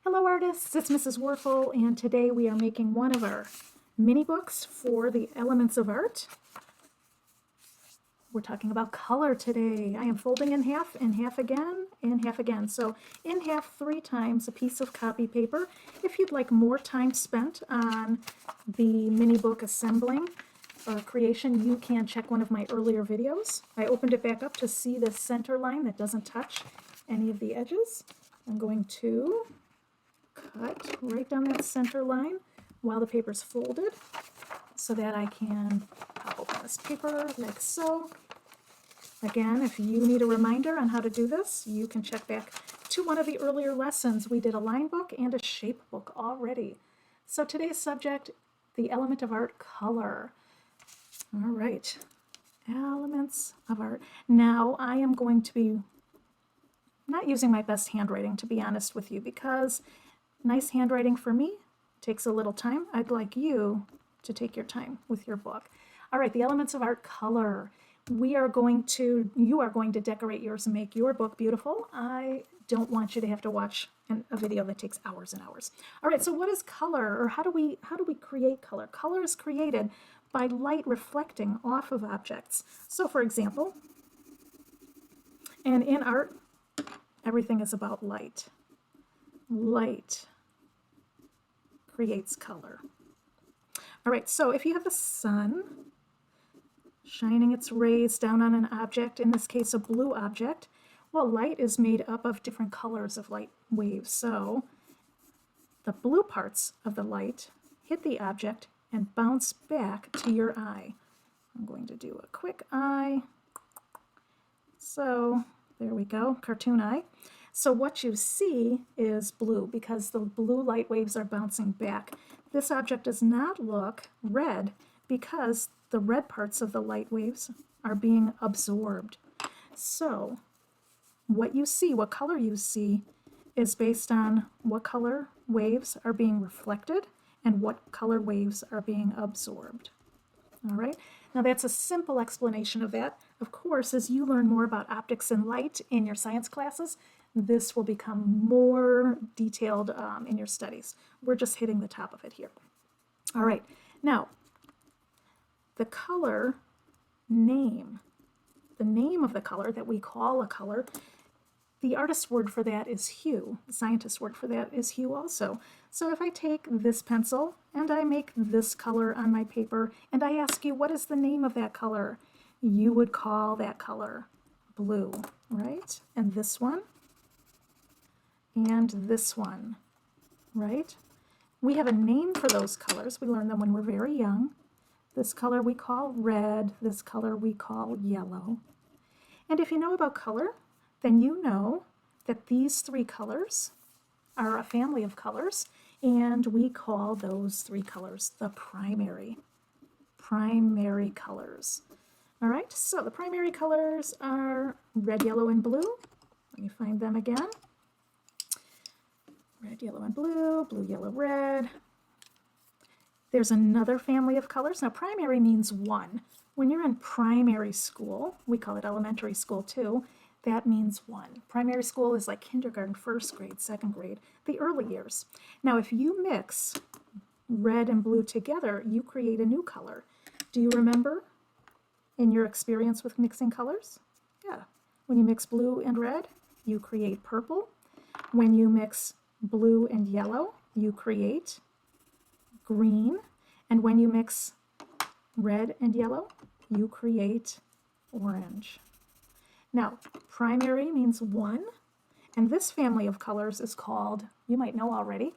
Hello artists, it's Mrs. Warfel, and today we are making one of our mini books for the elements of art. We're talking about color today. I am folding in half again, and half again. So in half 3 times a piece of copy paper. If you'd like more time spent on the mini book assembling or creation, you can check one of my earlier videos. I opened it back up to see the center line that doesn't touch any of the edges. I'm going to cut right down that center line while the paper's folded so that I can pop open this paper like so. Again, if you need a reminder on how to do this, you can check back to one of the earlier lessons. We did a line book and a shape book already. So today's subject, the element of art, color. All right, elements of art. Now I am going to be not using my best handwriting, to be honest with you, because nice handwriting for me takes a little time. I'd like you to take your time with your book. All right, the elements of art, color. You are going to decorate yours and make your book beautiful. I don't want you to have to watch a video that takes hours and hours. All right, so what is color, or how do we create color? Color is created by light reflecting off of objects. So for example, and in art, everything is about light. Light creates color. All right, so if you have the sun shining its rays down on an object, in this case a blue object, well, light is made up of different colors of light waves. So the blue parts of the light hit the object and bounce back to your eye. I'm going to do a quick eye. So there we go, cartoon eye. So what you see is blue because the blue light waves are bouncing back. This object does not look red because the red parts of the light waves are being absorbed. So what you see, what color you see, is based on what color waves are being reflected and what color waves are being absorbed. All right, now that's a simple explanation of that. Of course, as you learn more about optics and light in your science classes, this will become more detailed in your studies. We're just hitting the top of it here. All right, now the color name, the name of the color that we call a color, the artist's word for that is hue. The scientist's word for that is hue also. So if I take this pencil and I make this color on my paper and I ask you, what is the name of that color? You would call that color blue, right? And this one, and this one, right? We have a name for those colors. We learn them when we're very young. This color we call red, this color we call yellow. And if you know about color, then you know that these 3 colors are a family of colors, and we call those 3 colors the primary colors. All right, so the primary colors are red, yellow, and blue. Let me find them again. Red, yellow, and blue, blue, yellow, red. There's another family of colors. Now, primary means 1. When you're in primary school, we call it elementary school too, that means 1. Primary school is like kindergarten, 1st grade, 2nd grade, the early years. Now, if you mix red and blue together, you create a new color. Do you remember in your experience with mixing colors? Yeah. When you mix blue and red, you create purple. When you mix blue and yellow, you create green. And when you mix red and yellow, you create orange. Now, primary means 1, and this family of colors is called, you might know already,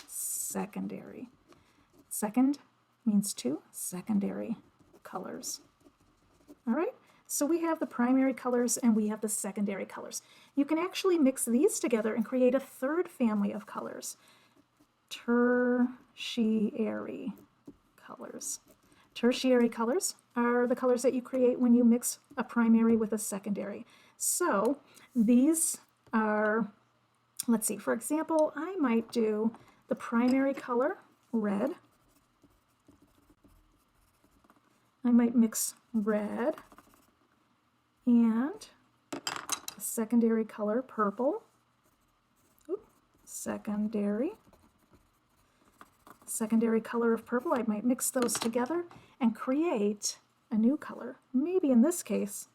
secondary. Second means 2, secondary colors. All right, so we have the primary colors and we have the secondary colors. You can actually mix these together and create a 3rd family of colors, tertiary colors. Tertiary colors are the colors that you create when you mix a primary with a secondary. So these are, let's see, for example, I might do the primary color, red. I might mix red and the secondary color, purple. Oop, secondary color of purple. I might mix those together and create a new color. Maybe in this case,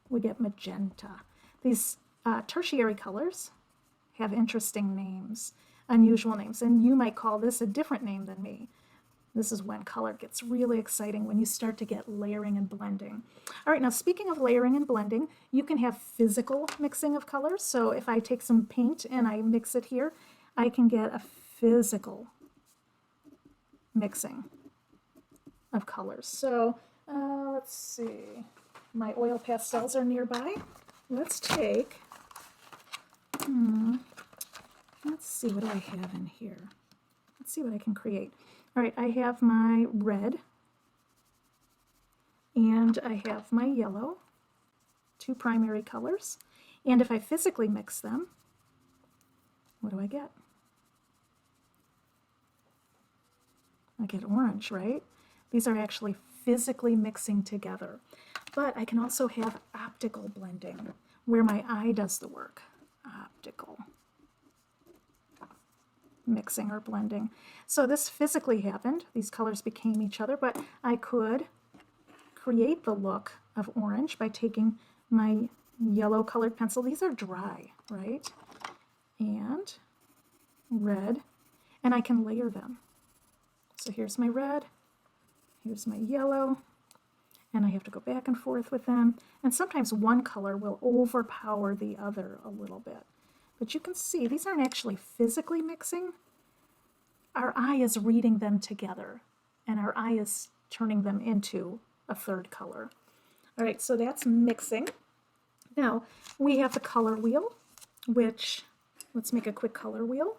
we get magenta. These tertiary colors have interesting names, unusual names, and you might call this a different name than me. This is when color gets really exciting, when you start to get layering and blending. All right, now speaking of layering and blending, you can have physical mixing of colors. So if I take some paint and I mix it here, I can get a physical mixing of colors. So let's see, my oil pastels are nearby. Let's take, let's see, what do I have in here? Let's see what I can create. All right, I have my red and I have my yellow, two primary colors. And if I physically mix them, what do I get? I get orange, right? These are actually physically mixing together. But I can also have optical blending, where my eye does the work. Optical mixing or blending. So this physically happened. These colors became each other, but I could create the look of orange by taking my yellow colored pencil. These are dry, right? And red, and I can layer them. So here's my red, here's my yellow, and I have to go back and forth with them. And sometimes one color will overpower the other a little bit. But you can see these aren't actually physically mixing. Our eye is reading them together, and our eye is turning them into a third color. All right, so that's mixing. Now we have the color wheel, which, let's make a quick color wheel.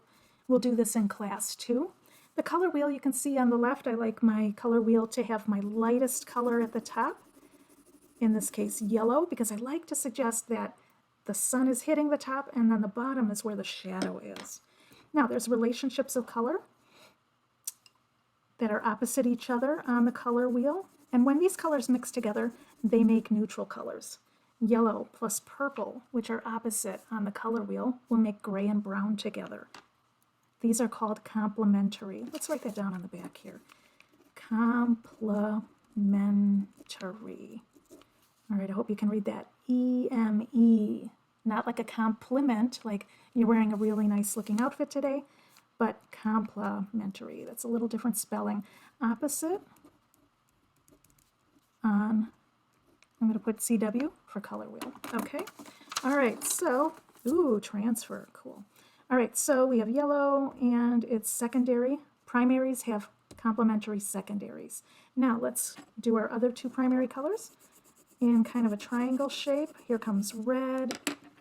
We'll do this in class too. The color wheel, you can see on the left, I like my color wheel to have my lightest color at the top. In this case, yellow, because I like to suggest that the sun is hitting the top and then the bottom is where the shadow is. Now there's relationships of color that are opposite each other on the color wheel. And when these colors mix together, they make neutral colors. Yellow plus purple, which are opposite on the color wheel, will make gray and brown together. These are called complementary. Let's write that down on the back here. Complementary. All right, I hope you can read that. E-M-E. Not like a compliment, like you're wearing a really nice looking outfit today, but complementary. That's a little different spelling. Opposite on, I'm going to put CW for color wheel. Okay. All right, so, ooh, transfer, cool. All right, so we have yellow and it's secondary. Primaries have complementary secondaries. Now let's do our other two primary colors in kind of a triangle shape. Here comes red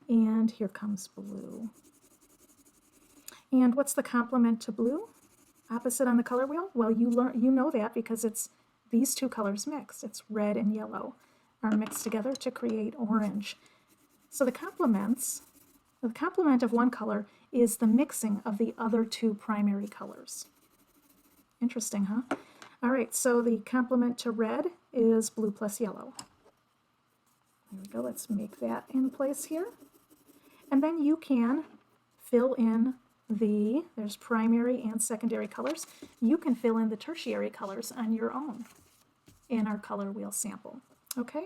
and here comes blue. And what's the complement to blue? Opposite on the color wheel? Well, you know that because it's these two colors mixed. It's red and yellow are mixed together to create orange. So the complement of one color is the mixing of the other two primary colors. Interesting, huh? All right, so the complement to red is blue plus yellow. There we go, let's make that in place here. And then you can fill in there's primary and secondary colors. You can fill in the tertiary colors on your own in our color wheel sample. Okay,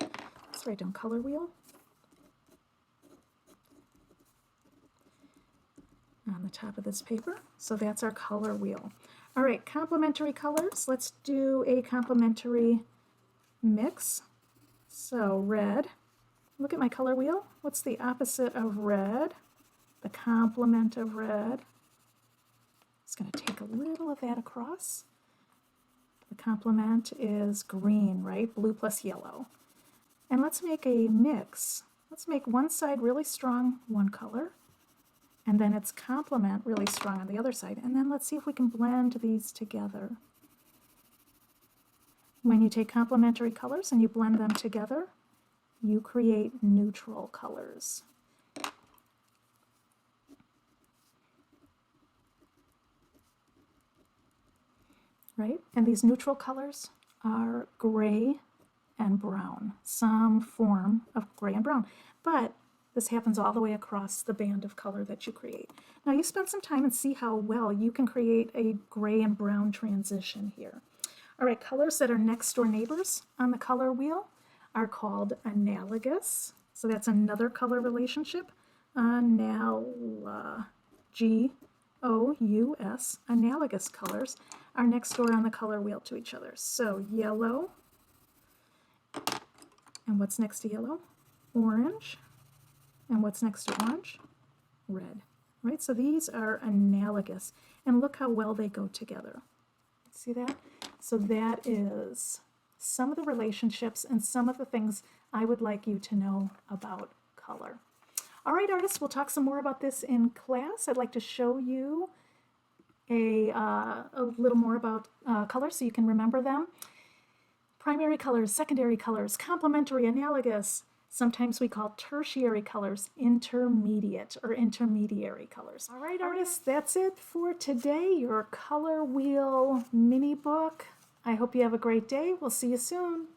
let's write down color wheel on the top of this paper. So that's our color wheel. All right, complementary colors. Let's do a complementary mix. So red, look at my color wheel. What's the opposite of red? The complement of red. It's going to take a little of that across. The complement is green, right? Blue plus yellow. And let's make a mix. Let's make one side really strong, one color, and then its complement really strong on the other side. And then let's see if we can blend these together. When you take complementary colors and you blend them together, you create neutral colors. Right? And these neutral colors are gray and brown, some form of gray and brown. But This happens all the way across the band of color that you create. Now you spend some time and see how well you can create a gray and brown transition here. All right, colors that are next door neighbors on the color wheel are called analogous. So that's another color relationship. G-O-U-S, analogous colors are next door on the color wheel to each other. So yellow, and what's next to yellow? Orange, and what's next to orange? Red, right? So these are analogous, and look how well they go together. See that? So that is some of the relationships and some of the things I would like you to know about color. All right, artists, we'll talk some more about this in class. I'd like to show you a little more about color so you can remember them. Primary colors, secondary colors, complementary, analogous. Sometimes we call tertiary colors intermediate or intermediary colors. All right, artists, that's it for today, your color wheel mini book. I hope you have a great day. We'll see you soon.